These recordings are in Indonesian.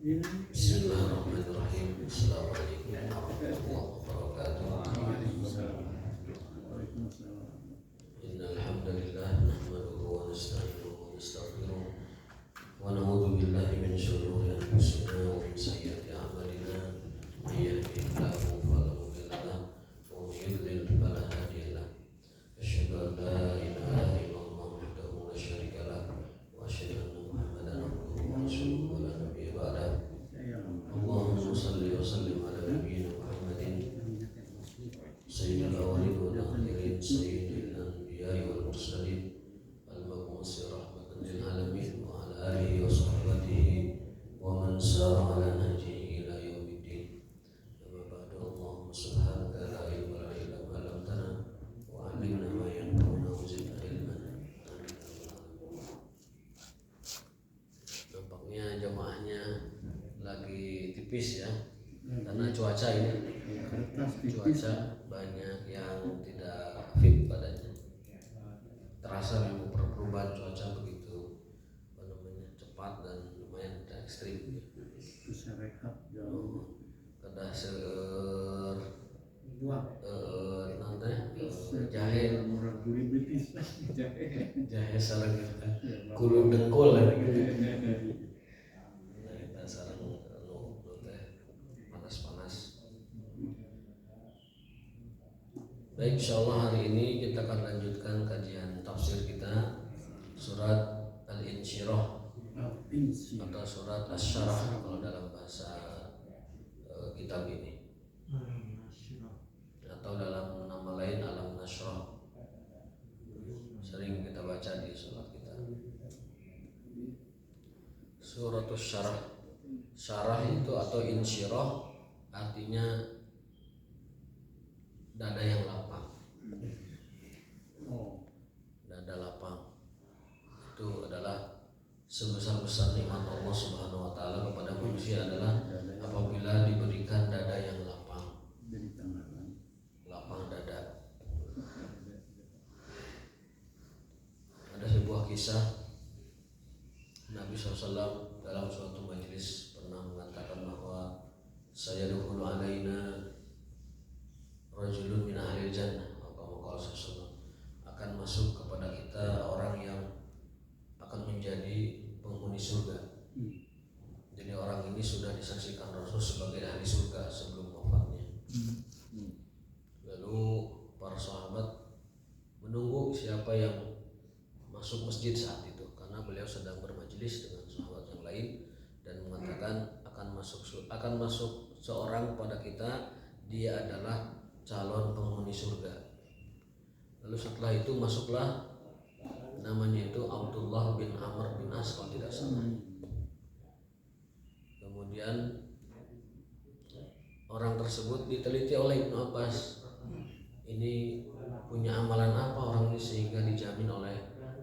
Bismillahirrahmanirrahim. Assalamualaikum warahmatullahi wabarakatuh. Innal hamdalillah nahmaduhu wa nasta'inuhu wa nastaghfiruh wa na'udzu billahi min shururi anfusina wa min sayyiati a'malina. May yahdihillahu fala mudilla lahu wa may yudlil fala hadiya lahu. Asyhadu an la ilaha illallah wahdahu la syarika lahu wa asyhadu anna Muhammadan abduhu wa rasuluhu la nabiyya ba'dahu. Allahumma shalli wa sallim ala nabiyyina Muhammadin sayyidil awwalin wal akhirin sayyidil anbiya'i wal mursalin al-mab'uusi rahmatan lil alamin wa ala alihi wa sahbihi wa man sara ala nahjihi ila yaumiddin. Amma ba'du, Allahumma subhanaka la ilma lana illa ma 'allamtana wa 'allimna ma yanfa'una wa zidna ilman. Nampaknya jamaahnya lagi tipis ya, karena cuaca ini banyak yang tidak fit badannya. Terasa memang perubahan cuaca begitu cepat dan lumayan ekstrim. Bisa rehat jauh. Kada seueur jahe sareng kulo dengkul gitu. Kita sareng panas-panas. Baik, insyaallah hari ini kita akan lanjutkan kajian tafsir kita surat Al-Insyirah atau surat Asy-Syarah kalau dalam bahasa kitab ini, atau dalam nama lain Alam Nashrah. Sering kita baca di surat kita. Suratul Syarah. Syarah itu atau insyirah artinya dada yang lapang. Dada lapang itu adalah sebesar-besar nikmat Allah Subhanahu wa taala kepada manusia adalah apabila diberikan dada yang lapang. Lapang dada. Ada sebuah kisah Nabi SAW dalam suatu majelis pernah mengatakan bahwa sayadkhulu alaina rajulun min ahli jannah, akan masuk kepada kita orang yang akan menjadi penghuni surga. Jadi orang ini sudah disaksikan Rasul sebagai ahli surga sebelum wafatnya. Lalu para sahabat menunggu siapa yang masuk masjid saat itu, karena beliau sedang bermajelis dengan sahabat yang lain dan mengatakan akan masuk seorang pada kita, dia adalah calon penghuni surga. Lalu setelah itu masuklah, namanya itu Abdullah bin Amr bin As kalau tidak salah. Kemudian orang tersebut diteliti oleh Ibnu Abbas, ini punya amalan apa orang ini sehingga dijamin oleh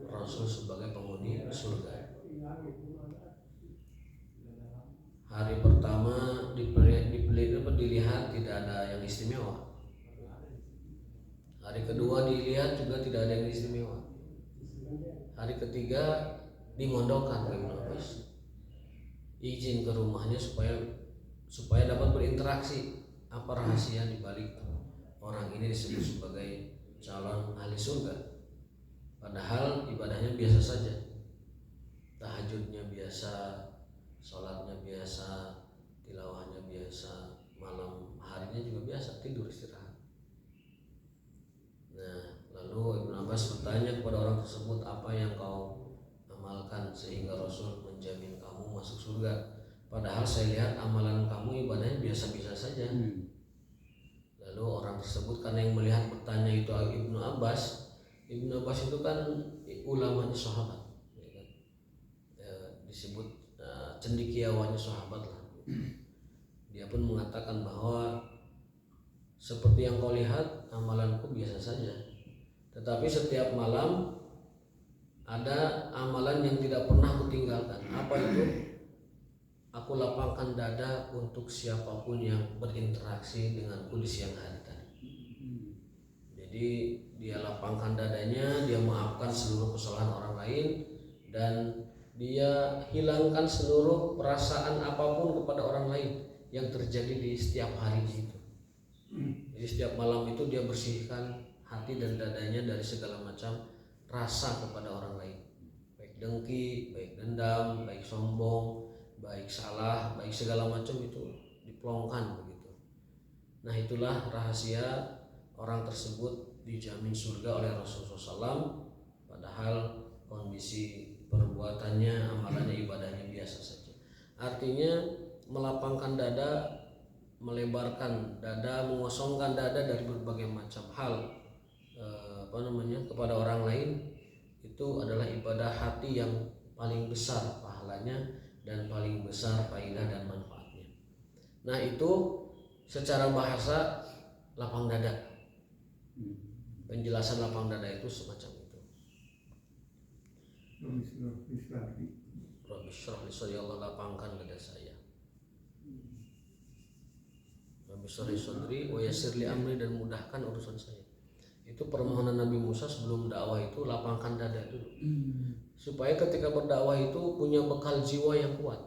Rasul sebagai penghuni surga. Hari pertama dilihat tidak ada yang istimewa. Hari kedua dilihat juga tidak ada yang istimewa. Hari ketiga dimondokkan ke Ibnu Abbas, izin ke rumahnya supaya dapat berinteraksi apa rahasia di balik orang ini disebut sebagai calon ahli surga. Padahal ibadahnya biasa saja, tahajudnya biasa, sholatnya biasa, tilawahnya biasa, malam harinya juga biasa, tidur istirahat. Nah, lalu Ibnu Abbas bertanya kepada orang tersebut, apa yang kau amalkan sehingga Rasul menjamin kamu masuk surga? Padahal saya lihat amalan kamu ibadahnya biasa-biasa saja. Lalu orang tersebut, karena yang melihat bertanya itu Ibnu Abbas itu kan ulamanya sahabat, ya kan? Disebut cendekiawannya sahabat lah. Dia pun mengatakan bahwa seperti yang kau lihat amalanku biasa saja, tetapi setiap malam ada amalan yang tidak pernah kutinggalkan. Apa itu? Aku lapangkan dada untuk siapapun yang berinteraksi denganku di siang hari tadi. Jadi dia lapangkan dadanya, dia maafkan seluruh kesalahan orang lain, dan dia hilangkan seluruh perasaan apapun kepada orang lain yang terjadi di setiap harinya itu. Jadi setiap malam itu dia bersihkan hati dan dadanya dari segala macam rasa kepada orang lain, baik dengki, baik dendam, baik sombong, baik salah, baik segala macam itu diplongkan begitu. Nah, itulah rahasia orang tersebut dijamin surga oleh Rasulullah SAW, padahal kondisi perbuatannya, amalannya, ibadahnya biasa saja. Artinya melapangkan dada, melebarkan dada, mengosongkan dada dari berbagai macam hal kepada orang lain, itu adalah ibadah hati yang paling besar pahalanya dan paling besar faedah dan manfaatnya. Nah, itu secara bahasa lapang dada. Penjelasan lapang dada itu semacam itu. Rabbi syrah li sadri, Allah lapangkan dada saya. Rabbi syrah li sadri wa yassir li amri, dan mudahkan urusan saya. Itu permohonan Nabi Musa sebelum dakwah itu, lapangkan dada dulu. Supaya ketika berdakwah itu punya bekal jiwa yang kuat,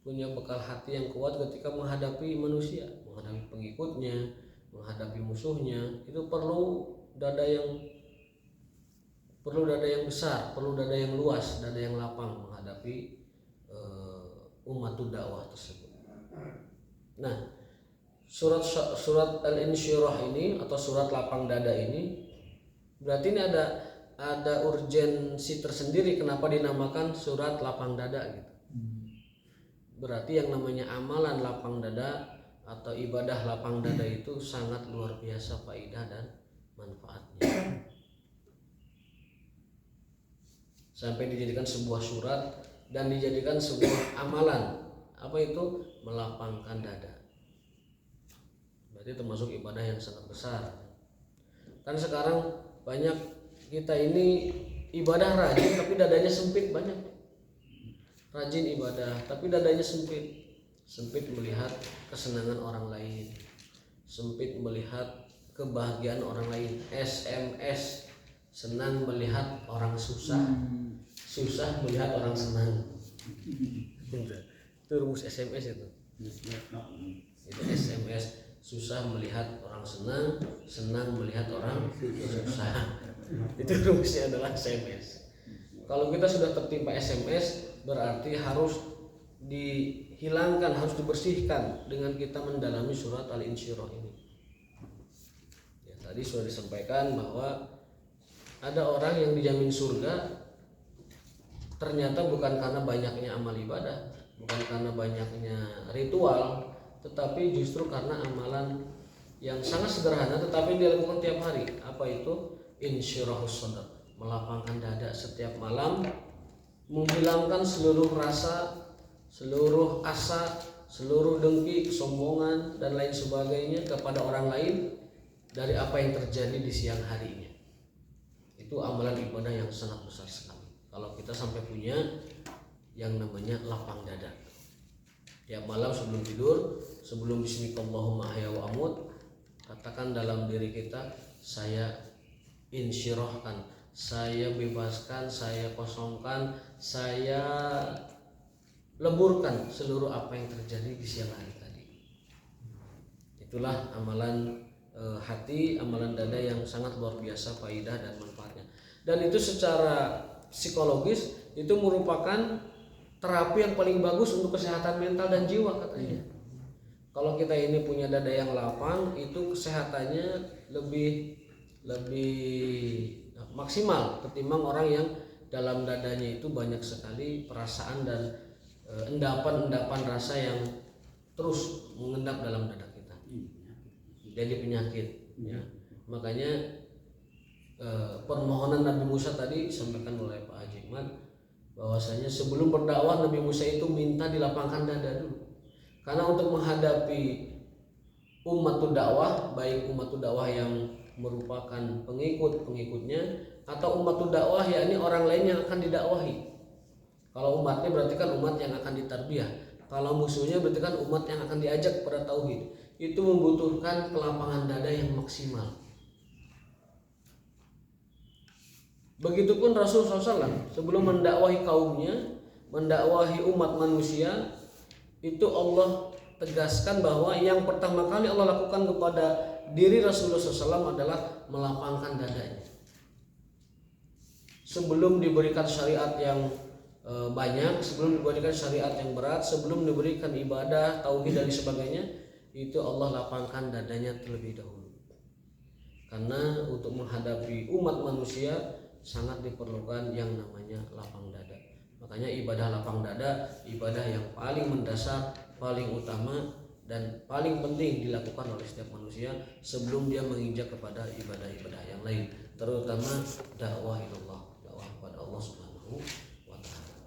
punya bekal hati yang kuat ketika menghadapi manusia, menghadapi pengikutnya, menghadapi musuhnya. Itu perlu dada yang besar, perlu dada yang luas, dada yang lapang menghadapi umatud dakwah tersebut. Nah, surat Al-Insyirah ini atau surat lapang dada ini berarti ini ada urgensi tersendiri kenapa dinamakan surat lapang dada gitu. Berarti yang namanya amalan lapang dada atau ibadah lapang dada itu sangat luar biasa faedah dan manfaatnya. Sampai dijadikan sebuah surat dan dijadikan sebuah amalan. Apa itu? Melapangkan dada. Berarti termasuk ibadah yang sangat besar. Kan sekarang banyak kita ini ibadah rajin tapi dadanya sempit, banyak. Rajin ibadah tapi dadanya sempit. Sempit melihat kesenangan orang lain, sempit melihat kebahagiaan orang lain. SMS, senang melihat orang susah, susah melihat orang senang. Itu rumus SMS itu. Itu SMS, susah melihat orang senang, senang melihat orang susah. Itu rumusnya adalah SMS. Kalau kita sudah tertimpa SMS, berarti harus dihilangkan, harus dibersihkan dengan kita mendalami surat Al-Insyirah ini. Ya, tadi sudah disampaikan bahwa ada orang yang dijamin surga ternyata bukan karena banyaknya amal ibadah, bukan karena banyaknya ritual, tetapi justru karena amalan yang sangat sederhana tetapi dilakukan tiap hari. Apa itu? Insyirahus sadr, melapangkan dada setiap malam, menghilangkan seluruh rasa, seluruh asa, seluruh dengki, kesombongan dan lain sebagainya kepada orang lain dari apa yang terjadi di siang harinya. Itu amalan ibadah yang sangat besar sekali. Kalau kita sampai punya yang namanya lapang dada. Tiap malam sebelum tidur, sebelum bismillahirrahmanirrahim ahya wa amut, katakan dalam diri kita, saya insyirahkan, saya bebaskan, saya kosongkan, saya leburkan seluruh apa yang terjadi di siang hari tadi. Itulah amalan hati, amalan dada yang sangat luar biasa faidah dan manfaatnya. Dan itu secara psikologis itu merupakan terapi yang paling bagus untuk kesehatan mental dan jiwa katanya. Kalau kita ini punya dada yang lapang, itu kesehatannya lebih maksimal ketimbang orang yang dalam dadanya itu banyak sekali perasaan dan endapan-endapan rasa yang terus mengendap dalam dada kita. Jadi penyakit. Ya. Makanya permohonan Nabi Musa tadi disampaikan oleh Pak Haji Ahmad bahwasanya sebelum berdakwah Nabi Musa itu minta dilapangkan dada dulu. Karena untuk menghadapi umatud dakwah, baik umatud dakwah yang merupakan pengikutnya atau umatud dakwah yakni orang lain yang akan didakwahi. Kalau umatnya berarti kan umat yang akan ditarbiyah. Kalau musuhnya berarti kan umat yang akan diajak kepada tauhid. Itu membutuhkan kelapangan dada yang maksimal. Begitupun Rasulullah SAW sebelum mendakwahi kaumnya, mendakwahi umat manusia, itu Allah tegaskan bahwa yang pertama kali Allah lakukan kepada diri Rasulullah SAW adalah melapangkan dadanya. Sebelum diberikan syariat yang banyak, sebelum diberikan syariat yang berat, sebelum diberikan ibadah, tauhid dan sebagainya, itu Allah lapangkan dadanya terlebih dahulu. Karena untuk menghadapi umat manusia sangat diperlukan yang namanya lapang dada. Makanya ibadah lapang dada, ibadah yang paling mendasar, paling utama, dan paling penting dilakukan oleh setiap manusia sebelum dia menginjak kepada ibadah-ibadah yang lain, terutama dakwah ilallah, dakwah kepada Allah Subhanahu wa taala.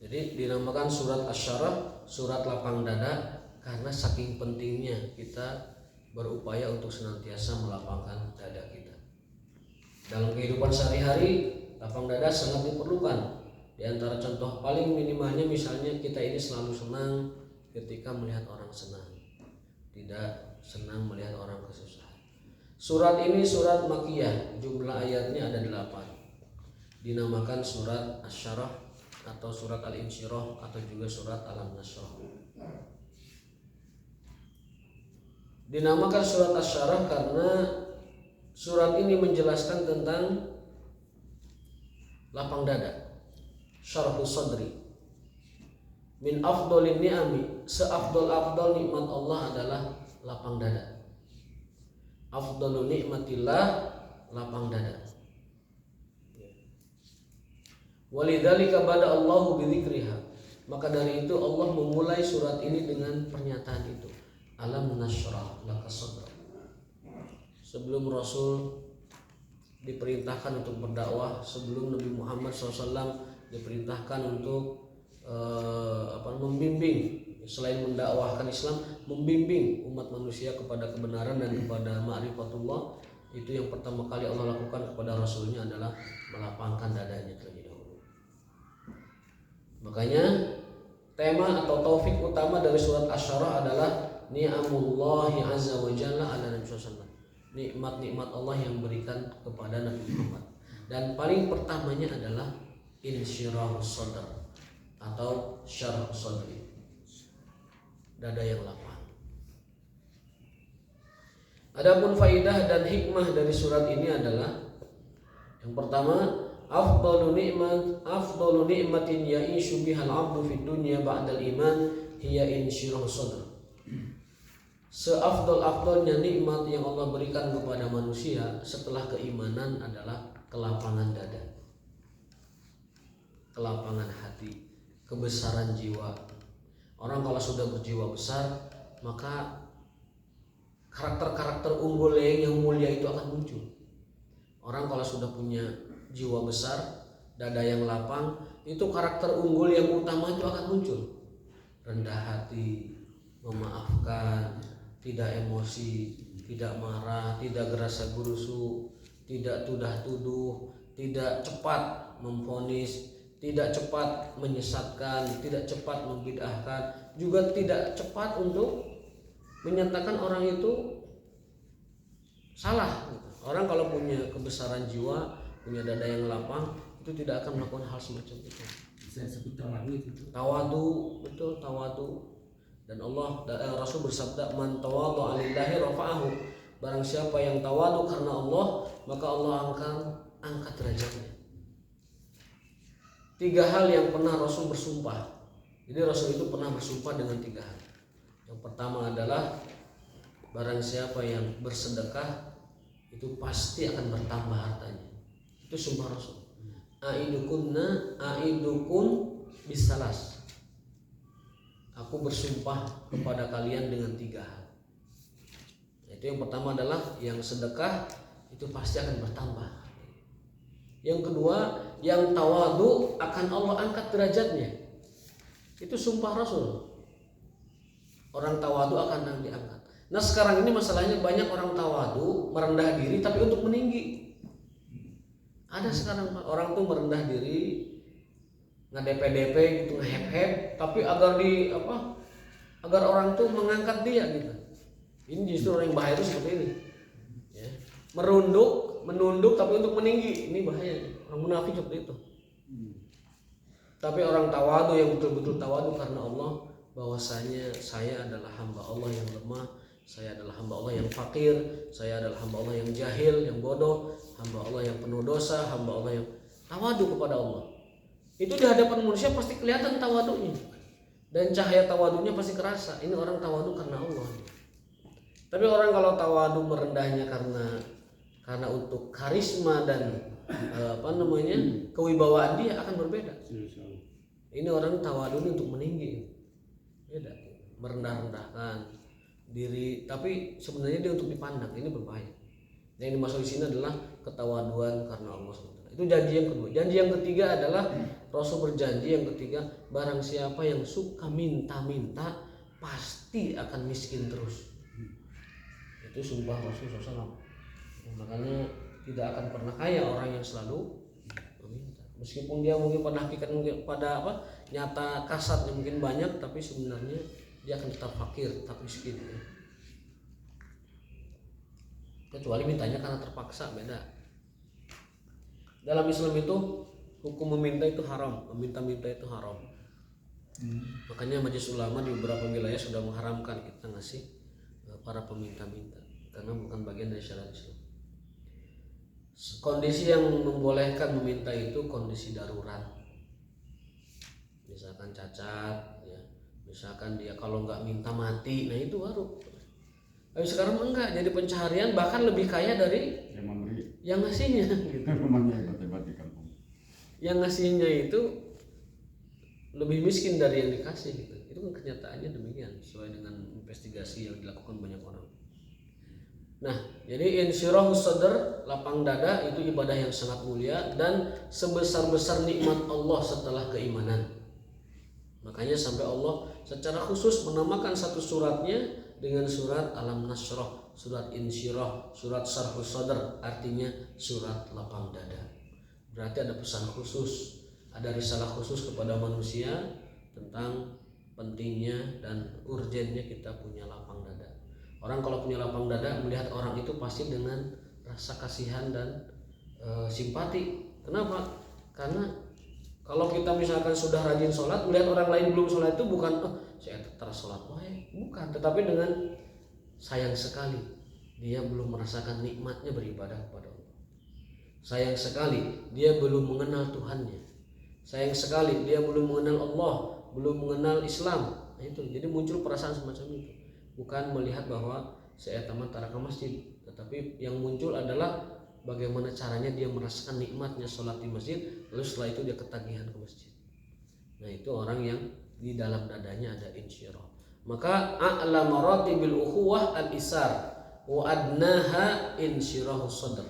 Jadi dinamakan surat Asy-Syarah, surat lapang dada, karena saking pentingnya kita berupaya untuk senantiasa melapangkan dada kita. Dalam kehidupan sehari-hari, lapang dada sangat diperlukan. Di antara contoh paling minimalnya misalnya kita ini selalu senang ketika melihat orang senang, tidak senang melihat orang kesusahan. Surat ini surat Makkiyah, jumlah ayatnya ada 8. Dinamakan surat Asy-Syarah atau surat Al-Insyirah atau juga surat Al-Nasrah. Dinamakan surat Asy-Syarah karena surat ini menjelaskan tentang lapang dada, syarhus sadri. Min afdolin ni'ami, seafdol-afdol nikmat Allah adalah lapang dada. Afdolun nikmatillah, lapang dada. Walidzalika bada Allahu bidzikriha. Maka dari itu Allah memulai surat ini dengan pernyataan itu. Alam nashrah laka sadrak. Sebelum Rasul diperintahkan untuk berdakwah, sebelum Nabi Muhammad SAW diperintahkan untuk membimbing, selain mendakwahkan Islam, membimbing umat manusia kepada kebenaran dan kepada ma'rifatullah, itu yang pertama kali Allah lakukan kepada Rasulnya adalah melapangkan dadanya terlebih dahulu. Makanya tema atau taufik utama dari surat Asy-Syarah adalah ni'amullahi azza wa jalla ala Nabi SAW. Nikmat-nikmat Allah yang berikan kepada Nabi Muhammad. Dan paling pertamanya adalah insyirahus sadr atau syarh sadri, dada yang lapang. Adapun faidah dan hikmah dari surat ini adalah yang pertama, afdalu ni'matin ya'ishu bihal 'abdu fid dunya ba'dal iman hiya insyirahus sadr. Seafdol-afdolnya nikmat yang Allah berikan kepada manusia setelah keimanan adalah kelapangan dada, kelapangan hati, kebesaran jiwa. Orang kalau sudah berjiwa besar, maka karakter-karakter unggul yang mulia itu akan muncul. Orang kalau sudah punya jiwa besar, dada yang lapang, itu karakter unggul yang utama itu akan muncul. Rendah hati, memaafkan, tidak emosi, tidak marah, tidak gerasa gerusu, tidak tudah tuduh, tidak cepat memvonis, tidak cepat menyesatkan, tidak cepat membid'ahkan, juga tidak cepat untuk menyatakan orang itu salah. Orang kalau punya kebesaran jiwa, punya dada yang lapang, itu tidak akan melakukan hal semacam itu. Saya sebut tawadu itu. Tawadu, betul, tawadu. Dan Rasul bersabda, man tawadhu'a lillahi rafa'ahu. Barang siapa yang tawadu karena Allah, maka Allah akan angkat derajatnya. 3 hal yang pernah Rasul bersumpah. Jadi Rasul itu pernah bersumpah dengan 3 hal. Yang pertama adalah barang siapa yang bersedekah itu pasti akan bertambah hartanya. Itu sumpah Rasul. A'idukun bisalas. Aku bersumpah kepada kalian dengan 3 hal. Itu yang pertama adalah yang sedekah itu pasti akan bertambah. Yang kedua, yang tawadu akan Allah angkat derajatnya. Itu sumpah Rasul. Orang tawadu akan diangkat. Nah sekarang ini masalahnya banyak orang tawadu, merendah diri tapi untuk meninggi. Ada sekarang orang tuh merendah diri, nge-DP gitu, nge-hep, tapi agar orang tuh mengangkat dia gitu. Ini justru orang yang bahaya itu seperti ini. Ya. Menunduk tapi untuk meninggi, ini bahaya. Orang munafik seperti itu. Tapi orang tawadu yang betul-betul tawadu karena Allah, bahwasanya saya adalah hamba Allah yang lemah, saya adalah hamba Allah yang fakir, saya adalah hamba Allah yang jahil, yang bodoh, hamba Allah yang penuh dosa, hamba Allah yang tawadu kepada Allah. Itu di hadapan manusia pasti kelihatan tawadunya, dan cahaya tawadunya pasti kerasa. Ini orang tawadu karena Allah. Tapi orang kalau tawadu merendahnya karena untuk karisma dan kewibawaan dia akan berbeda. Ini orang tawadu untuk meninggi, beda, merendah-rendahkan diri, tapi sebenarnya dia untuk dipandang. Ini berbahaya. Yang dimaksud di sini adalah ketawaduan karena Allah SWT. Itu janji yang kedua. Janji yang ketiga adalah Rasul berjanji yang ketiga, barang siapa yang suka minta-minta pasti akan miskin terus. Itu sumpah Rasul SAW. Makanya tidak akan pernah kaya orang yang selalu meminta. Meskipun dia mungkin pada hakikat nyata kasatnya mungkin banyak, tapi sebenarnya dia akan tetap fakir, tetap miskin. Kecuali mintanya karena terpaksa, beda. Dalam Islam itu hukum meminta itu haram, meminta-minta itu haram. Makanya Majelis Ulama di beberapa wilayah sudah mengharamkan kita ngasih para peminta-minta, karena bukan bagian dari syariat Islam. Kondisi yang membolehkan meminta itu kondisi darurat, misalkan cacat, ya, misalkan dia kalau nggak minta mati, nah itu baru. Tapi sekarang enggak, jadi pencaharian bahkan lebih kaya dari yang ngasihnya. Gitu. Yang ngasihnya itu lebih miskin dari yang dikasih. Gitu. Itu kan kenyataannya demikian, sesuai dengan investigasi yang dilakukan banyak orang. Nah, jadi insyirahus sadr, lapang dada, itu ibadah yang sangat mulia dan sebesar-besar nikmat Allah setelah keimanan. Makanya sampai Allah secara khusus menamakan satu suratnya dengan surat Alam Nashrah, surat Insyirah, surat Syarhus Sadr, artinya surat lapang dada. Berarti ada pesan khusus, ada risalah khusus kepada manusia tentang pentingnya dan urgennya kita punya lapang dada. Orang kalau punya lapang dada melihat orang itu pasti dengan rasa kasihan dan simpati. Kenapa? Karena kalau kita misalkan sudah rajin sholat, melihat orang lain belum sholat itu bukan saya terus sholat baik, bukan, tetapi dengan sayang sekali dia belum merasakan nikmatnya beribadah kepada Allah. Sayang sekali dia belum mengenal Tuhannya. Sayang sekali dia belum mengenal Allah, belum mengenal Islam. Nah itu, jadi muncul perasaan semacam itu. Bukan melihat bahwa saya tamat taraka masjid, tetapi yang muncul adalah bagaimana caranya dia merasakan nikmatnya sholat di masjid, lalu setelah itu dia ketagihan ke masjid. Nah itu orang yang di dalam dadanya ada insyirah. Maka a'la maratibil ukhuwah al-isar wa adnaha insyirahus sadr.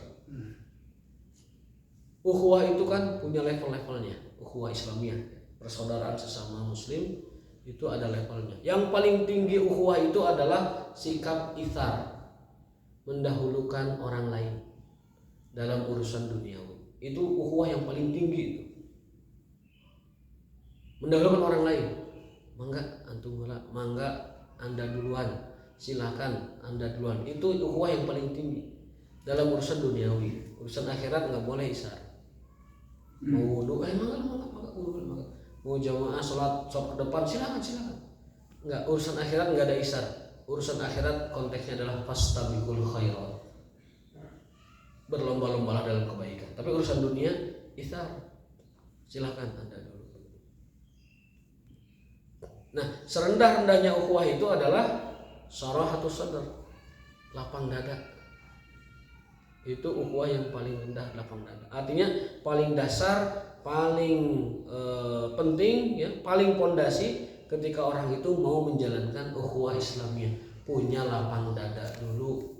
Ukhuwah itu kan punya level-levelnya. Ukhuwah Islamiyah, persaudaraan sesama muslim, itu ada levelnya. Yang paling tinggi ukhuwah itu adalah sikap itsar, mendahulukan orang lain dalam urusan duniawi. Itu ukhuwah yang paling tinggi itu. Mendahulukan orang lain. Mangga Anda duluan, silakan Anda duluan. Itu ukhuwah yang paling tinggi dalam urusan duniawi. Urusan akhirat nggak boleh isar. Mau wudu, mangga. Mau jamaah sholat ke depan, silakan. Enggak, urusan akhirat enggak ada isar. Urusan akhirat konteksnya adalah fastabiqul khairat, berlomba-lombalah dalam kebaikan. Tapi urusan dunia isar, silakan Anda dulu. Nah, serendah-rendahnya ukhuwah itu adalah syarahatus sadr, lapang dada. Itu ukhuwah yang paling rendah, lapang dada. Artinya paling dasar, paling penting, ya, paling pondasi ketika orang itu mau menjalankan ukhuwah Islamiyah, punya lapang dada dulu.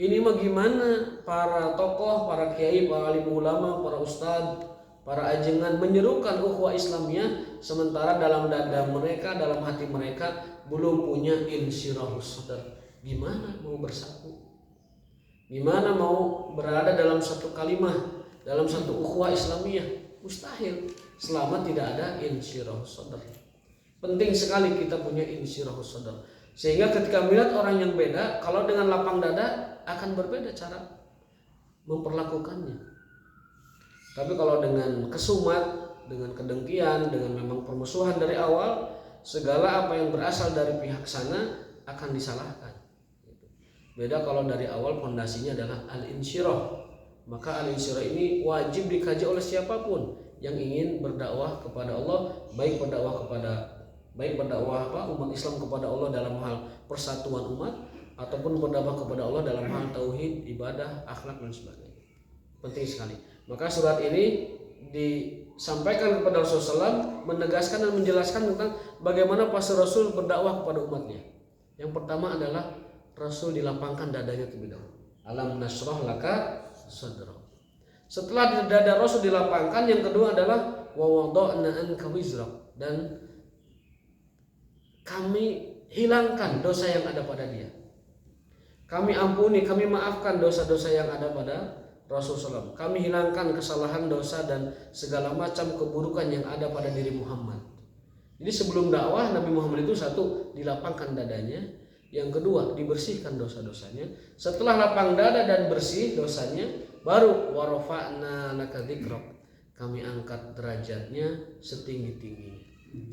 Ini bagaimana para tokoh, para kiai, para alim ulama, para ustadz, para ajengan menyerukan ukhuwah Islamiyah, sementara dalam dada mereka, dalam hati mereka belum punya insyirahus sadr. Gimana mau bersatu? Gimana mau berada dalam satu kalimah, dalam satu ukhuwah Islamiyah? Mustahil selama tidak ada insyirahus sadr. Penting sekali kita punya insyirahus sadr, sehingga ketika melihat orang yang beda, kalau dengan lapang dada akan berbeda cara memperlakukannya. Tapi kalau dengan kesumat, dengan kedengkian, dengan memang permusuhan dari awal, segala apa yang berasal dari pihak sana akan disalahkan. Beda kalau dari awal fondasinya adalah al-insyirah. Maka al-insyirah ini wajib dikaji oleh siapapun yang ingin berdakwah kepada Allah, baik berdakwah umat Islam kepada Allah dalam hal persatuan umat, ataupun berdakwah kepada Allah dalam hal tauhid, ibadah, akhlak dan sebagainya. Penting sekali. Maka surat ini disampaikan kepada Rasulullah SAW, menegaskan dan menjelaskan tentang bagaimana pas Rasul berdakwah kepada umatnya. Yang pertama adalah Rasul dilapangkan dadanya terlebih dahulu. Alam nasrah laka sadra. Setelah dada Rasul dilapangkan, yang kedua adalah wa wada'na anka wizrak, dan kami hilangkan dosa yang ada pada dia. Kami ampuni, kami maafkan dosa-dosa yang ada pada Rasulullah SAW. Kami hilangkan kesalahan, dosa dan segala macam keburukan yang ada pada diri Muhammad. Jadi sebelum dakwah Nabi Muhammad itu satu, dilapangkan dadanya. Yang kedua, dibersihkan dosa-dosanya. Setelah lapang dada dan bersih dosanya, baru warafa'na laka dzikrak, kami angkat derajatnya setinggi-tingginya.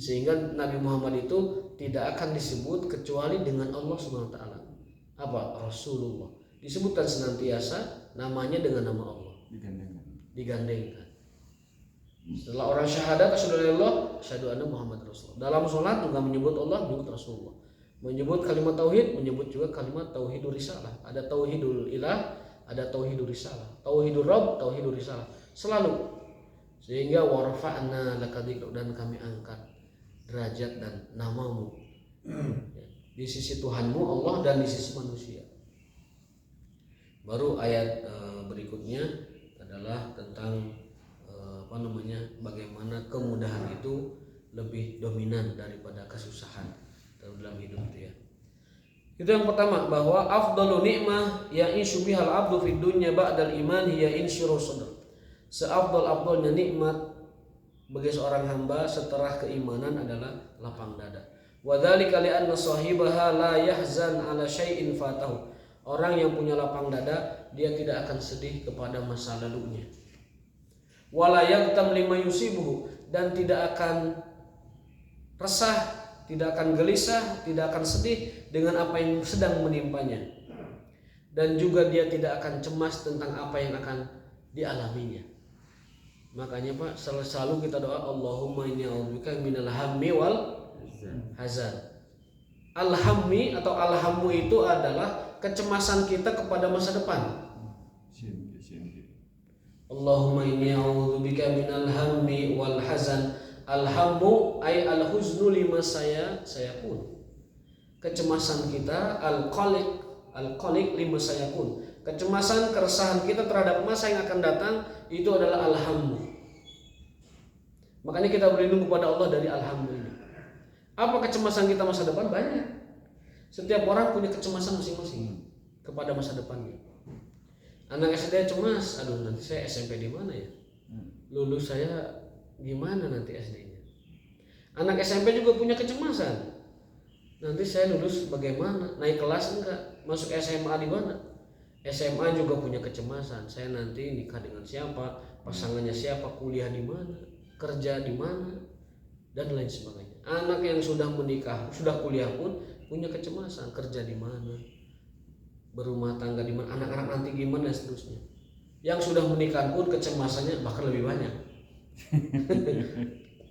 Sehingga Nabi Muhammad itu tidak akan disebut kecuali dengan Allah Subhanahu wa taala. Apa? Rasulullah. Disebutkan senantiasa namanya dengan nama Allah. Digandengkan. Setelah orang syahadat asyhadu illallah, asyhadu anna Muhammad Rasulullah. Dalam sholat juga menyebut Allah, menyebut Rasulullah. Menyebut kalimat tauhid, menyebut juga kalimat tauhidur risalah. Ada tauhidul ilah, ada tauhidur risalah. Tauhidur rabb, tauhidur risalah. Selalu. Sehingga warfa'na laka dzikrak, dan kami angkat derajat dan namamu di sisi Tuhanmu Allah dan di sisi manusia. Baru ayat berikutnya adalah tentang bagaimana kemudahan itu lebih dominan daripada kesusahan dalam hidup itu ya. Itu yang pertama, bahwa afdalu nikmah ya'ishu bihal abdu fid dunya ba'dal iman hiya insyirus sadr. Seafdal-afdalnya nikmat bagi seorang hamba setelah keimanan adalah lapang dada. Wa dzalika li'anna sahibaha la yahzan 'ala syai'in fatahu. Orang yang punya lapang dada, dia tidak akan sedih kepada masa lalunya. Wala yaqtam lima yusibuhu, dan tidak akan resah, tidak akan gelisah, tidak akan sedih dengan apa yang sedang menimpanya. Dan juga dia tidak akan cemas tentang apa yang akan dialaminya. Makanya Pak, selalu kita doa, Allahumma inni a'udzubika minal hammi wal hazan. Al-hammi atau al-hammu itu adalah kecemasan kita kepada masa depan. Allahumma inni a'udzubika minal hammi wal hazan. Al-hammu ay al-huznu lima sayakun. Kecemasan kita, al-qaliq lima sayakun. Kecemasan, keresahan kita terhadap masa yang akan datang itu adalah al-hammu. Makanya kita berlindung kepada Allah dari al-hammu ini. Apa kecemasan kita masa depan? Banyak. Setiap orang punya kecemasan masing-masing kepada masa depannya. Anak SD cemas, aduh nanti saya SMP di mana ya? Lulus saya gimana nanti SD-nya? Anak SMP juga punya kecemasan. Nanti saya lulus bagaimana? Naik kelas enggak? Masuk SMA di mana? SMA juga punya kecemasan. Saya nanti nikah dengan siapa? Pasangannya siapa? Kuliah di mana? Kerja di mana? Dan lain sebagainya. Anak yang sudah menikah, sudah kuliah pun punya kecemasan. Kerja di mana? Berumah tangga di mana? Anak-anak nanti gimana dan seterusnya. Yang sudah menikah pun kecemasannya bahkan lebih banyak.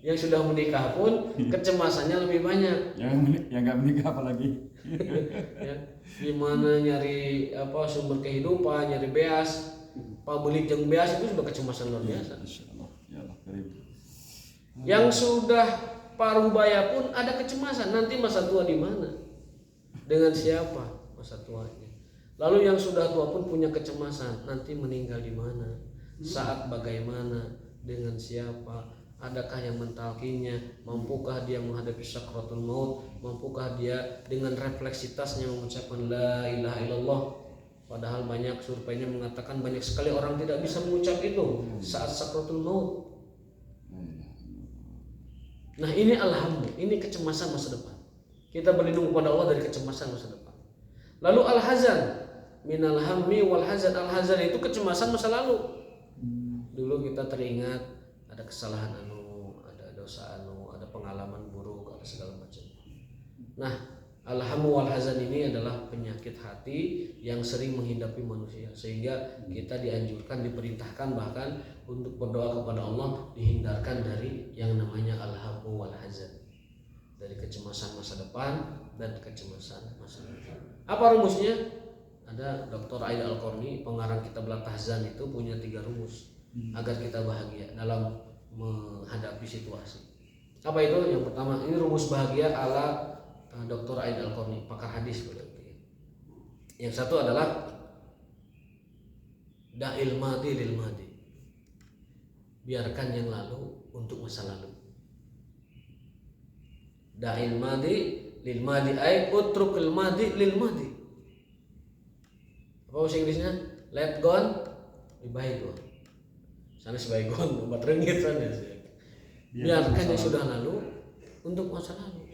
Yang sudah menikah pun kecemasannya lebih banyak. Yang nggak menikah apalagi. Ya, gimana nyari sumber kehidupan, nyari beas, pabrik yang beas itu sudah kecemasan luar biasa. Yang sudah paruh baya pun ada kecemasan, nanti masa tua di mana, dengan siapa masa tuanya. Lalu yang sudah tua pun punya kecemasan, nanti meninggal di mana, saat bagaimana, dengan siapa. Adakah yang mentalkinya? Mampukah dia menghadapi sakratul maut? Mampukah dia dengan refleksitasnya mengucapkan la ilaha illallah? Padahal banyak surveinya mengatakan banyak sekali orang tidak bisa mengucap itu saat sakratul maut. Nah ini alhamdulillah, ini kecemasan masa depan. Kita berlindung kepada Allah dari kecemasan masa depan. Lalu al-hazan, minal hammi wal hazan. Al-hazan itu kecemasan masa lalu. dulu kita teringat ada kesalahan ada dosa ada pengalaman buruk, ada segala macam. Nah, al-hamu wal hazan ini adalah penyakit hati yang sering menghidapi manusia, sehingga kita dianjurkan, diperintahkan bahkan untuk berdoa kepada Allah dihindarkan dari yang namanya al-hamu wal hazan, dari kecemasan masa depan dan kecemasan masa depan. Apa rumusnya? Ada Dr. Aida Al-Qarni, pengarang kitab Al-Tahzan, itu punya 3 rumus agar kita bahagia dalam menghadapi situasi. Apa itu? Yang pertama, ini rumus bahagia ala Dr. Aida Al-Qarni, pakar hadis. Yang satu adalah da'il madi lil madi, biarkan yang lalu untuk masa lalu. Da'il madi lil madi ay utrukil madi lil madi. Apa bahasa Inggrisnya? Let gone be bygone. Sana sebagai gone, obat rengit sana. Biarkan yang sudah lalu untuk masa lalu.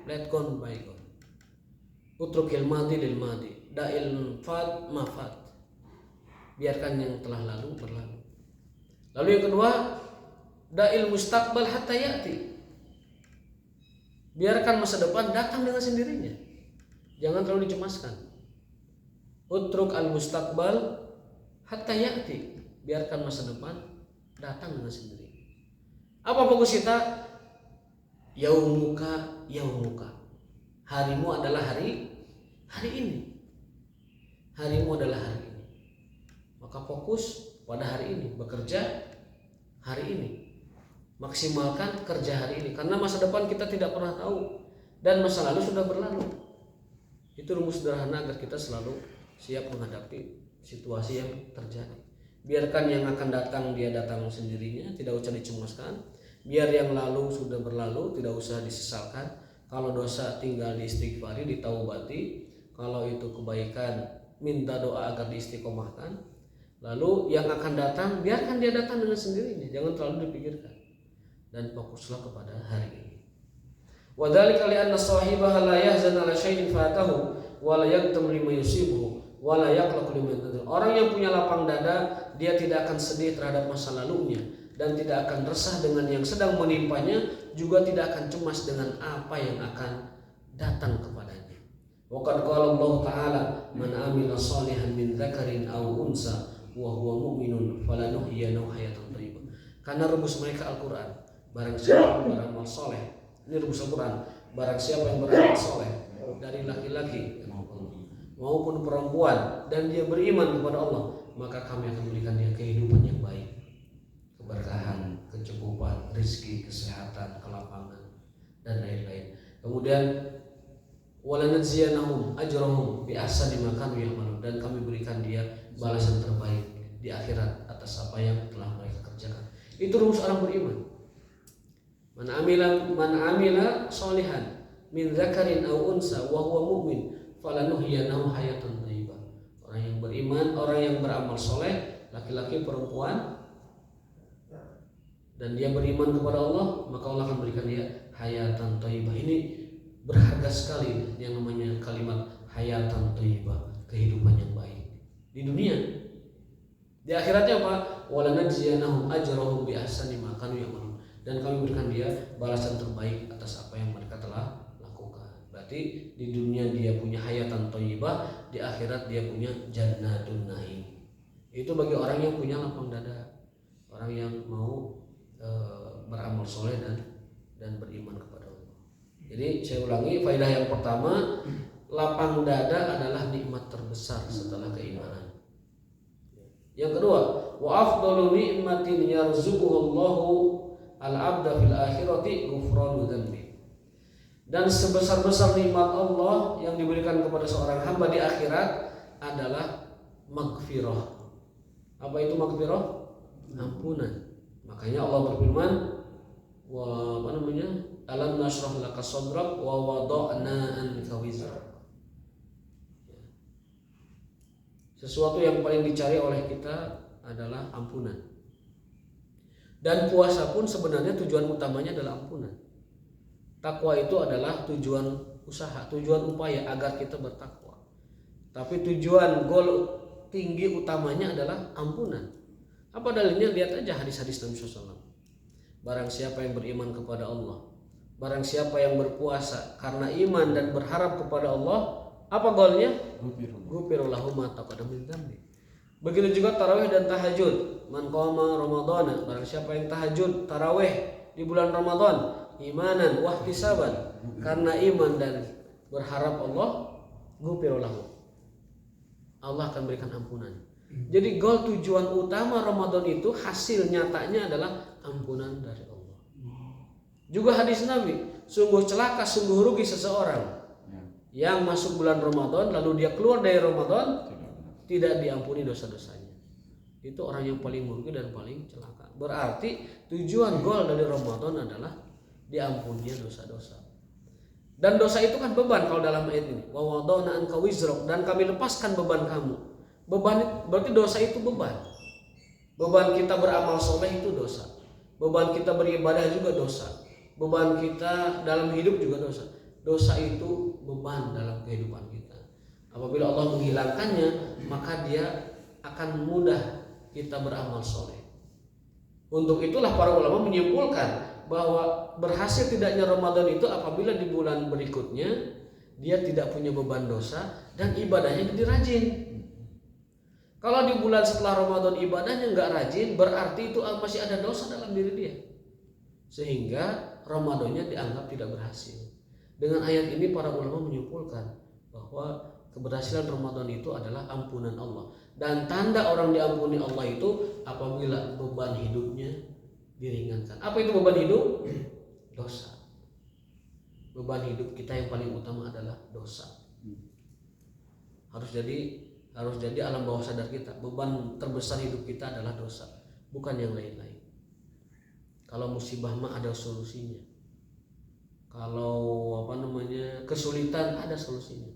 Let gone be bygone. Utrukil madi lil madi, da'il fat ma fat. Biarkan yang telah lalu berlalu. Lalu yang kedua, da'il mustaqbal hatta ya'ti. Biarkan masa depan datang dengan sendirinya. Jangan terlalu dicemaskan. Utruk al mustaqbal hatta ya'ti. Biarkan masa depan datang dengan sendiri. Apa fokus kita? Yaumuka yaumuka. Harimu adalah hari ini. Harimu adalah hari ini. Maka fokus pada hari ini, bekerja hari ini. Maksimalkan kerja hari ini, karena masa depan kita tidak pernah tahu dan masa lalu sudah berlalu. Itu rumus sederhana agar kita selalu siap menghadapi situasi yang terjadi. Biarkan yang akan datang dia datang sendirinya, tidak usah dicemaskan. Biar yang lalu sudah berlalu, tidak usah disesalkan. Kalau dosa tinggal diistighfari, ditaubati. Kalau itu kebaikan, minta doa agar diistiqomahkan. Lalu yang akan datang, biarkan dia datang dengan sendirinya, jangan terlalu dipikirkan. Dan fokuslah kepada hari ini. Wa dzalika li anna sahibaha la yahzan ala syai'in fatahu wa la yaktum lima yusibuhu wa la yaqlaq lima yadhur. Orang yang punya lapang dada, dia tidak akan sedih terhadap masa lalunya dan tidak akan resah dengan yang sedang menimpanya, juga tidak akan cemas dengan apa yang akan datang kepadanya. Wa qad qala Allah Ta'ala, man amila salihan min dzakarin aw unsa wa huwa mu'minun falanuhyiyanahu hayatan thayyibah. Karena rumus mereka Al-Qur'an. Barang siapa yang beramal soleh, ini rumus Al-Quran. Barang siapa yang beramal soleh dari laki-laki maupun perempuan dan dia beriman kepada Allah, maka kami akan berikan dia kehidupan yang baik, keberkahan, kecukupan, rezeki, kesehatan, kelapangan dan lain-lain. Kemudian walanajziyanahum ajrahum bi ahsani ma kanu ya'malun, dan kami berikan dia balasan terbaik di akhirat atas apa yang telah mereka kerjakan. Itu rumus orang beriman. Man amila solihan min dzakarin aw unsa wa huwa mu'min falanuhyiyanahu hayatan thayyibah. Orang yang beriman, orang yang beramal soleh, laki-laki perempuan, dan dia beriman kepada Allah, maka Allah akan berikan dia hayatan thayyibah. Ini berharga sekali yang namanya kalimat hayatan thayyibah, kehidupan yang baik di dunia. Di akhiratnya apa? Walanajziyanahum ajrahum bi ahsani ma kanu ya'malun, dan kami berikan dia balasan terbaik atas apa yang mereka telah lakukan. Berarti di dunia dia punya hayatan thayyibah, di akhirat dia punya jannatun naim. Itu bagi orang yang punya lapang dada, orang yang mau beramal soleh dan beriman kepada Allah. Jadi saya ulangi, faedah yang pertama, lapang dada adalah nikmat terbesar setelah keimanan. Yang kedua, wa afdalu ni'matin yarzuquhullahu al-abda fil akhirati ghufranu dzanbi. Dan sebesar-besar nikmat Allah yang diberikan kepada seorang hamba di akhirat adalah maghfirah. Apa itu maghfirah? Ampunan. Makanya Allah berfirman, alam nashrah laka sadrak wa wada'na anka wizrak. Sesuatu yang paling dicari oleh kita adalah ampunan. Dan puasa pun sebenarnya tujuan utamanya adalah ampunan. Takwa itu adalah tujuan usaha, tujuan upaya agar kita bertakwa. Tapi tujuan goal tinggi utamanya adalah ampunan. Apa dalilnya? Lihat aja hadis-hadis Nabi SAW. Barang siapa yang beriman kepada Allah, barang siapa yang berpuasa karena iman dan berharap kepada Allah, apa golnya? Ghufirallahu ma taqaddama min dzambi. Begitu juga tarawih dan tahajud. Man qama ramadhana, barang siapa yang tahajud tarawih di bulan Ramadan imanan wa ihtisaban, karena iman dan berharap Allah, ghufirallahu, Allah akan berikan ampunan. Jadi goal tujuan utama Ramadan itu hasil nyatanya adalah ampunan dari Allah. Juga hadis Nabi, sungguh celaka, sungguh rugi seseorang yang masuk bulan Ramadan lalu dia keluar dari Ramadan tidak diampuni dosa-dosanya. Itu orang yang paling merugi dan paling celaka. Berarti tujuan goal dari Ramadan adalah diampuninya dosa-dosa. Dan dosa itu kan beban kalau dalam ayat ini. Wa wada'na anka wizrak, dan kami lepaskan beban kamu. Beban berarti dosa itu beban. Beban kita beramal soleh itu dosa. Beban kita beribadah juga dosa. Beban kita dalam hidup juga dosa. Dosa itu beban dalam kehidupan kita. Apabila Allah menghilangkannya, maka dia akan mudah kita beramal soleh. Untuk itulah para ulama menyimpulkan bahwa berhasil tidaknya Ramadan itu apabila di bulan berikutnya dia tidak punya beban dosa dan ibadahnya jadi rajin. Kalau di bulan setelah Ramadan ibadahnya nggak rajin, berarti itu masih ada dosa dalam diri dia, sehingga Ramadannya dianggap tidak berhasil. Dengan ayat ini para ulama menyimpulkan bahwa keberhasilan Ramadan itu adalah ampunan Allah, dan tanda orang diampuni Allah itu apabila beban hidupnya diringankan. Apa itu beban hidup? Dosa. Beban hidup kita yang paling utama adalah dosa. Harus jadi alam bawah sadar kita, beban terbesar hidup kita adalah dosa, bukan yang lain-lain. Kalau musibah mah ada solusinya. Kalau kesulitan ada solusinya.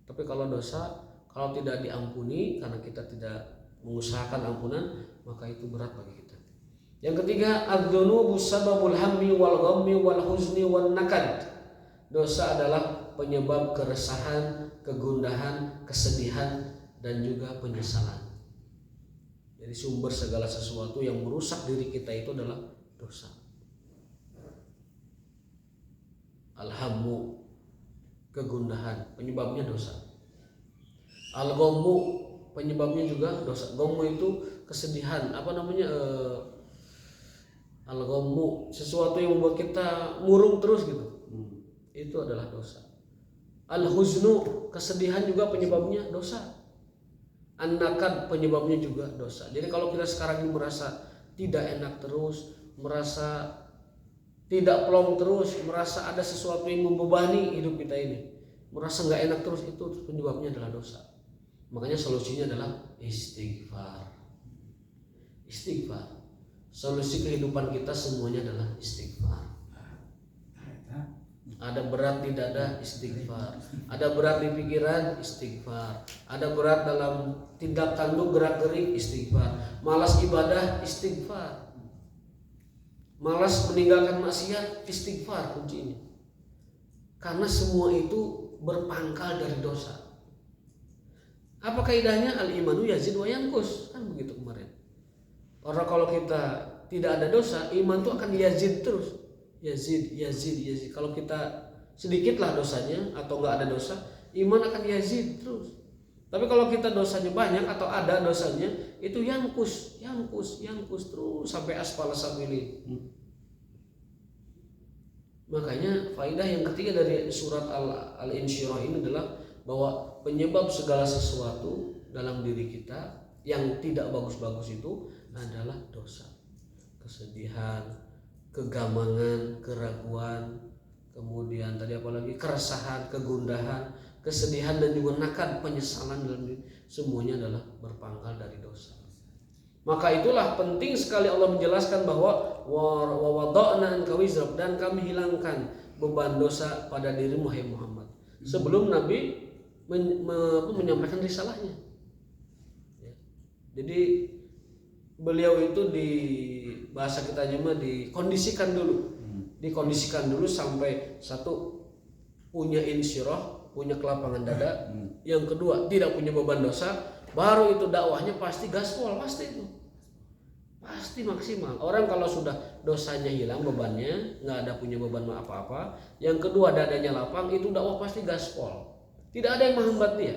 Tapi kalau dosa, kalau tidak diampuni karena kita tidak mengusahakan ampunan, maka itu berat bagi kita. Yang ketiga, adz-dzunubu sababul hammi wal ghammi wal huzni wan nakad. Dosa adalah penyebab keresahan, kegundahan, kesedihan, dan juga penyesalan. Jadi sumber segala sesuatu yang merusak diri kita itu adalah dosa. Al-hammu, kegundahan, penyebabnya dosa. Al-ghammu, penyebabnya juga dosa. Ghammu itu kesedihan, al-ghammu, sesuatu yang membuat kita murung terus gitu. Itu adalah dosa. Al-huznu, kesedihan juga penyebabnya dosa. An-nakad, penyebabnya juga dosa. Jadi kalau kita sekarang ini merasa tidak enak terus, merasa tidak plong terus, merasa ada sesuatu yang membebani hidup kita ini, merasa nggak enak terus, itu penyebabnya adalah dosa. Makanya solusinya adalah istighfar. Istighfar. Solusi kehidupan kita semuanya adalah istighfar. Ada berat di dada, istighfar. Ada berat di pikiran, istighfar. Ada berat dalam tindak tanduk, gerak gerik, istighfar. Malas ibadah, istighfar. Malas meninggalkan maksiat, istighfar kuncinya. Karena semua itu berpangkal dari dosa. Apa kaidahnya? Al-imanu yazid wa yanqus, kan begitu kemarin. Orang kalau kita tidak ada dosa, iman itu akan yazid terus. Yazid. Kalau kita sedikitlah dosanya atau nggak ada dosa, iman akan yazid terus. Tapi kalau kita dosanya banyak atau ada dosanya, itu yankus terus sampai asfala safilin. Makanya faidah yang ketiga dari surat Al-Insyirah ini adalah bahwa penyebab segala sesuatu dalam diri kita yang tidak bagus-bagus itu adalah dosa. Kesedihan, kegamangan, keraguan, kemudian tadi apalagi keresahan, kegundahan, kesedihan, dan juga nakad, penyesalan dalam diri, semuanya adalah berpangkal dari dosa. Maka itulah penting sekali Allah menjelaskan bahwa wa wada'na anka wizrak, dan kami hilangkan beban dosa pada dirimu hai Muhammad. Sebelum Nabi menyampaikan risalahnya. Jadi beliau itu di bahasa kita mah dikondisikan dulu sampai satu punya insyirah, punya kelapangan dada. Yang kedua tidak punya beban dosa, baru itu dakwahnya pasti gaspol, pasti itu. pasti maksimal. Orang kalau sudah dosanya hilang, bebannya nggak ada punya beban apa-apa, yang kedua dadanya lapang, itu dakwah pasti gaspol. Tidak ada yang menghambat dia.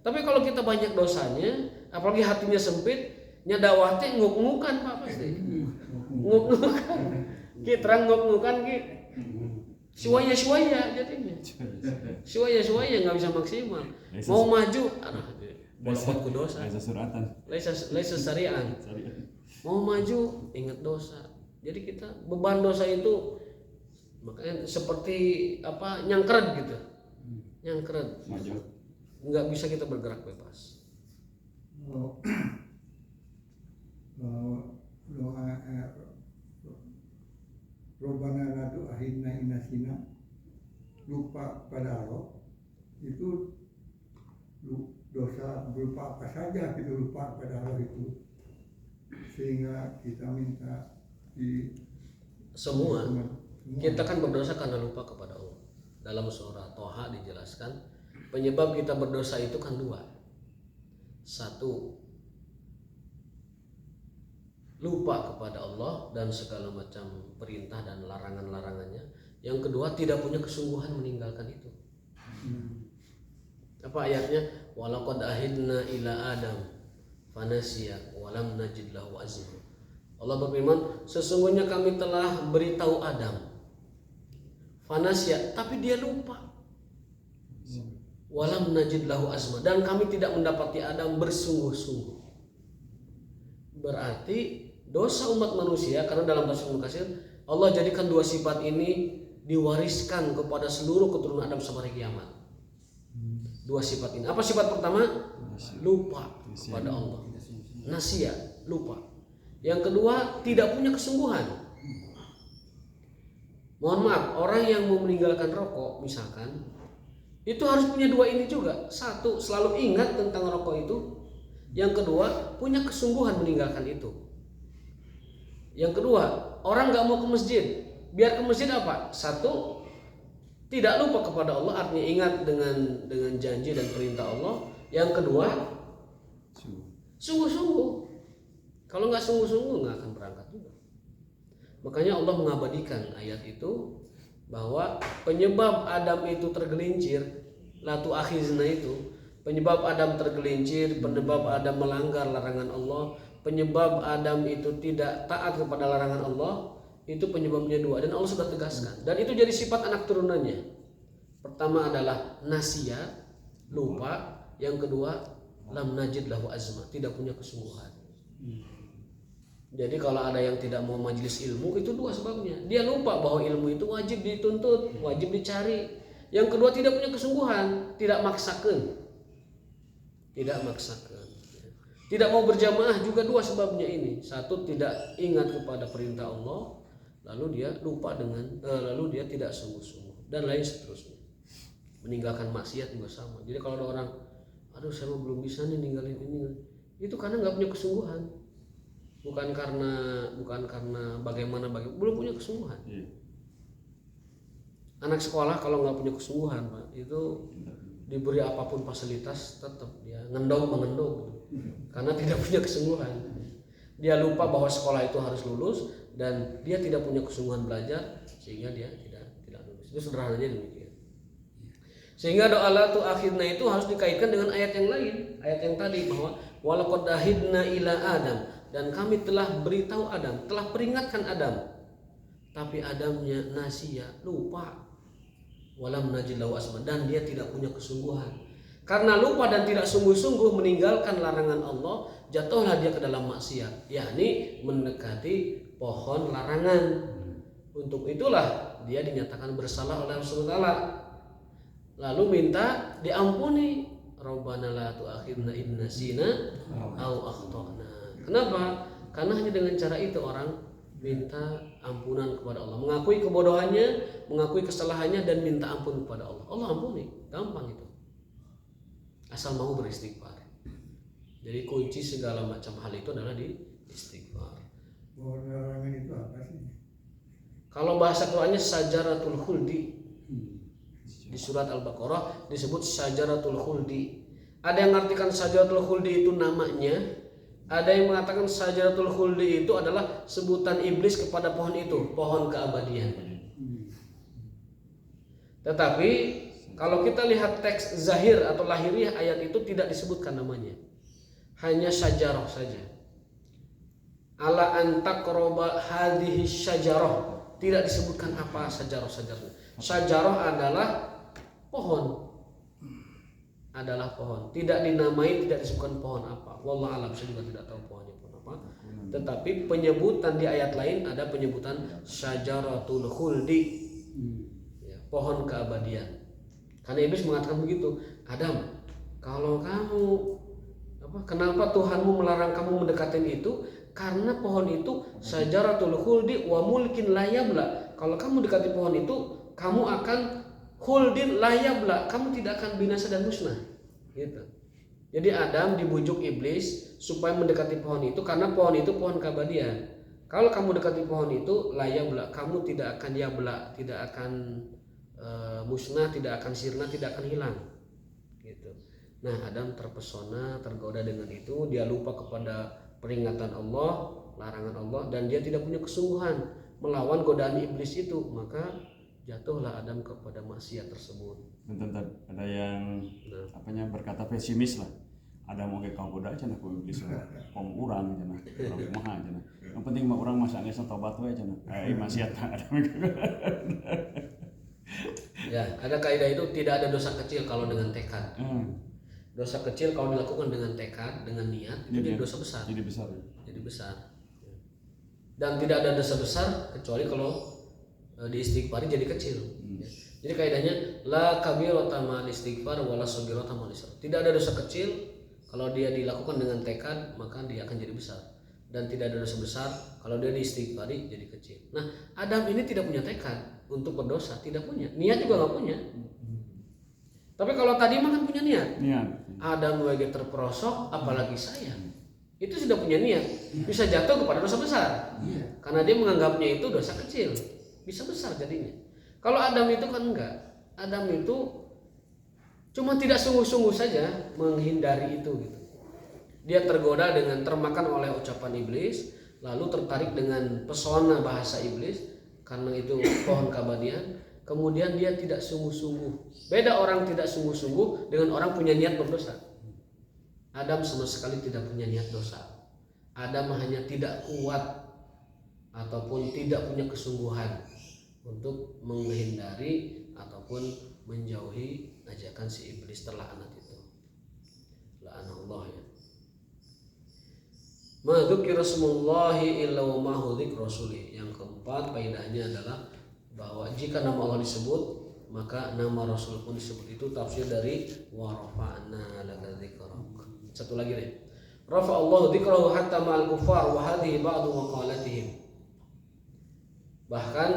Tapi kalau kita banyak dosanya, apalagi hatinya sempit, nya dakwah teh nguk-ngukan Pak pasti. Nguk-ngukan. Ki terang nguk-ngukan ki. Suaya-suaya jadinya. Suaya-suaya nggak bisa maksimal. Mau maju, aduh, bolot ku dosa. Laisa suratan. Laisa syari'an. Mau maju ingat dosa. Jadi kita beban dosa itu makanya seperti apa nyangkret gitu. Nyangkret. Maju. Nggak bisa kita bergerak bebas. Robbana la tu'akhidna in nasina, lupa pada Allah itu dosa berupa apa saja gitu, lupa pada Allah itu, sehingga kita minta di Semua kita kan berdosa karena lupa kepada Allah. Dalam surah Toha dijelaskan penyebab kita berdosa itu kan dua. Satu, lupa kepada Allah dan segala macam perintah dan larangan-larangannya. Yang kedua, tidak punya kesungguhan meninggalkan itu. Apa ayatnya? Walaqad ahidna ila Adam fanasiya walam najid lahu azma. Allah berfirman, sesungguhnya kami telah beritahu Adam fanasiya, tapi dia lupa. Walam najid lahu azma, dan kami tidak mendapati Adam bersungguh-sungguh. Berarti dosa umat manusia, karena dalam tafsir Ibnu Katsir Allah jadikan dua sifat ini diwariskan kepada seluruh keturunan Adam sampai kiamat. Dua sifat ini. Apa sifat pertama? Lupa kepada Allah. Nasia, lupa. Yang kedua, tidak punya kesungguhan. Mohon maaf, orang yang mau meninggalkan rokok misalkan, itu harus punya dua ini juga. Satu, selalu ingat tentang rokok itu. Yang kedua, punya kesungguhan meninggalkan itu. Yang kedua, orang gak mau ke masjid. Biar ke masjid apa? Satu, tidak lupa kepada Allah, artinya ingat dengan janji dan perintah Allah. Yang kedua, sungguh-sungguh. Kalau nggak sungguh-sungguh nggak akan berangkat juga. Makanya Allah mengabadikan ayat itu bahwa penyebab Adam itu tergelincir, la tu'akhizna itu, penyebab Adam tergelincir, penyebab Adam melanggar larangan Allah, penyebab Adam itu tidak taat kepada larangan Allah, itu penyebabnya dua dan Allah sudah tegaskan. Dan itu jadi sifat anak turunannya. Pertama adalah nasia, lupa. Yang kedua, lam najid lahu azma, tidak punya kesungguhan. Jadi kalau ada yang tidak mau majelis ilmu, itu dua sebabnya. Dia lupa bahwa ilmu itu wajib dituntut, wajib dicari. Yang kedua, tidak punya kesungguhan, tidak maksakan. Tidak maksakan. Tidak mau berjamaah juga dua sebabnya ini. Satu, tidak ingat kepada perintah Allah, lalu dia lupa lalu dia tidak sungguh-sungguh, dan lain seterusnya. Meninggalkan maksiat juga sama. Jadi kalau ada orang, aduh saya belum bisa nih ninggalin ini, itu karena nggak punya kesungguhan. Bukan karena bagaimana belum punya kesungguhan. Anak sekolah kalau nggak punya kesungguhan, Pak, itu diberi apapun fasilitas tetap dia mengendong karena tidak punya kesungguhan. Dia lupa bahwa sekolah itu harus lulus dan dia tidak punya kesungguhan belajar sehingga dia tidak lulus. Itu sederhananya demikian. Sehingga doa la tu'akhidna itu harus dikaitkan dengan ayat yang lain, ayat yang tadi bahwa walaqad ahidna ila Adam, dan kami telah beritahu Adam, telah peringatkan Adam, tapi Adamnya nasia, lupa. Walam najid lahu azma, dan dia tidak punya kesungguhan. Karena lupa dan tidak sungguh-sungguh meninggalkan larangan Allah, jatuhlah dia ke dalam maksiat, yakni mendekati pohon larangan. Untuk itulah dia dinyatakan bersalah oleh Allah SWT. Lalu minta diampuni. Rabbana la tu'akhidna in nasina aw akhtana. Kenapa? Karena hanya dengan cara itu orang minta ampunan kepada Allah, mengakui kebodohannya, mengakui kesalahannya, dan minta ampun kepada Allah. Allah ampuni, gampang itu. Asal mau beristighfar. Jadi kunci segala macam hal itu adalah di istighfar. Larangan itu apa sih? Kalau bahasa Qur'annya sajaratul khuldi. Di surat Al-Baqarah disebut sajaratul khuldi. Ada yang mengartikan sajaratul khuldi itu namanya, Ada yang mengatakan Syajaratul Khuldi itu adalah sebutan iblis kepada pohon itu, pohon keabadian. Tetapi kalau kita lihat teks zahir atau lahiriah ayat itu tidak disebutkan namanya. Hanya syajarah saja. Ala antaqroba hadhihi syajarah. Tidak disebutkan apa syajarah-syajarah. Syajarah adalah pohon. Adalah pohon. Tidak dinamai, tidak disebutkan pohon apa. Wallahu alam, saya juga tidak tahu pohonnya pohon apa. Tetapi penyebutan di ayat lain ada penyebutan Syajaratul Khuldi. Ya, pohon keabadian. Karena iblis mengatakan begitu, Adam, kalau kamu kenapa Tuhanmu melarang kamu mendekatin itu? Karena pohon itu Syajaratul Khuldi wa mulkin la yabla. Kalau kamu dekati pohon itu, kamu akan khuldin la yabla, kamu tidak akan binasa dan musnah. Gitu. Jadi Adam dibujuk iblis supaya mendekati pohon itu karena pohon itu pohon keabadian. Kalau kamu dekati pohon itu la yabla, kamu tidak akan yabla, tidak akan musnah, tidak akan sirna, tidak akan hilang. Gitu. Nah, Adam terpesona, tergoda dengan itu, dia lupa kepada peringatan Allah, larangan Allah, dan dia tidak punya kesungguhan melawan godaan iblis itu, maka jatuhlah Adam kepada maksiat tersebut. Bentar, ada yang berkata pesimis lah. Ada mau kau goda aja nak iblis lah, kom urang aja nak, orang mah aja nak. Yang penting mah orang masa nggak tobat aja nak. Maksiat ada. Ya, ada kaidah itu tidak ada dosa kecil kalau dengan tekad. Dosa kecil kalau dilakukan dengan tekad, dengan niat, itu jadi dosa besar. Jadi besar. Jadi besar. Dan tidak ada dosa besar kecuali kalau diistighfari jadi kecil. Jadi kaidahnya la kabirata ma'al istighfar wala saghirata ma'al israr. Tidak ada dosa kecil kalau dia dilakukan dengan tekad, maka dia akan jadi besar. Dan tidak ada dosa besar kalau dia diistighfari jadi kecil. Nah, Adam ini tidak punya tekad untuk berdosa, tidak punya. Niat juga nggak punya. Tapi kalau tadi mah kan punya niat. Adam wage terperosok, apalagi saya. Itu sudah punya niat. Bisa jatuh kepada dosa besar. Karena dia menganggapnya itu dosa kecil. Bisa besar jadinya. Kalau Adam itu kan enggak. Adam itu cuma tidak sungguh-sungguh saja menghindari itu gitu. Dia tergoda dengan termakan oleh ucapan iblis, lalu tertarik dengan pesona bahasa iblis karena itu pohon keabadian. Kemudian dia tidak sungguh-sungguh. Beda orang tidak sungguh-sungguh dengan orang punya niat berdosa. Adam sama sekali tidak punya niat dosa. Adam hanya tidak kuat ataupun tidak punya kesungguhan untuk menghindari ataupun menjauhi ajakan si iblis terlaknat itu. La'anallah ya. Ma dzukira smullahi illa wa ma dzikra rasulih. Yang keempat faedahnya adalah bahwa jika nama Allah disebut, maka nama Rasul pun disebut. Itu tafsir dari wa rafa'na laka dzikrak. Satu lagi deh. Rafa Allah dzikrahu hatta ma'al kufar wa hadhihi ba'du maqalatihim. Bahkan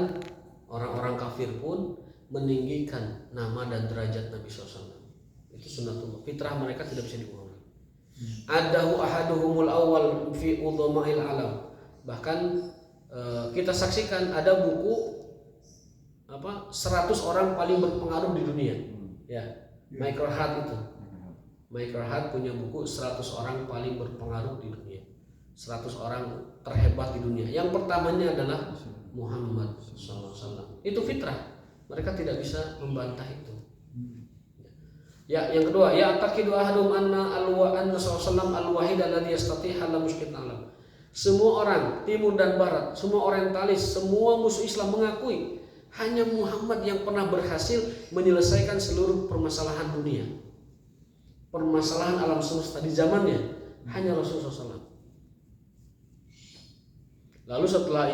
orang-orang kafir pun meninggikan nama dan derajat Nabi SAW. Itu sunnatullah. Fitrah mereka tidak bisa dibohongi. Adahu ahaduhumul awal fi udhama'il alam. Bahkan kita saksikan ada buku 100 orang paling berpengaruh di dunia. Ya, Michael Hart itu. Michael Hart punya buku 100 orang paling berpengaruh di dunia. 100 orang terhebat di dunia. Yang pertamanya adalah Muhammad SAW. Itu fitrah. Mereka tidak bisa membantah itu. Ya, yang kedua, ya taqidu ahadum anna sallallahu al-wahid alladhi yastati' ala musyrik alam. Semua orang timur dan barat, semua orientalis, semua musuh Islam mengakui hanya Muhammad yang pernah berhasil menyelesaikan seluruh permasalahan dunia. Permasalahan alam semesta di zamannya hanya Rasulullah SAW. Lalu setelah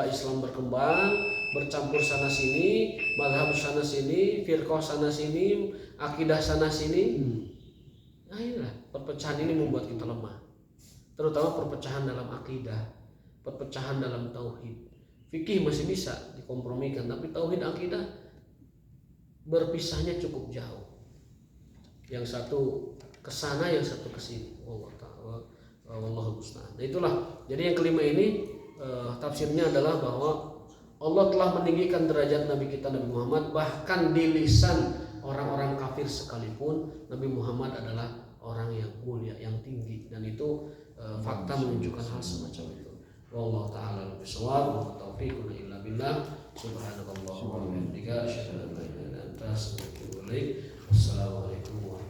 Islam berkembang, bercampur sana sini, mazhab sana sini, firqah sana sini, akidah sana sini. Nah inilah perpecahan ini membuat kita lemah. Terutama perpecahan dalam akidah, perpecahan dalam tauhid. Fikih masih bisa dikompromikan, tapi tauhid akidah berpisahnya cukup jauh. Yang satu ke sana, yang satu ke sini. Wallahu musta'an. Nah itulah. Jadi yang kelima ini tafsirnya adalah bahwa Allah telah meninggikan derajat Nabi kita Nabi Muhammad, bahkan di lisan orang-orang kafir sekalipun Nabi Muhammad adalah orang yang mulia, yang tinggi, dan itu fakta menunjukkan hal semacam itu. Wallahu ta'ala bisawab wa taufiqun illa billah. Subhanakallahumma wa bihamdika asyhadu an la ilaha illa anta astaghfiruka wa atubu ilaik. Wassalamualaikum warahmatullahi wabarakatuh.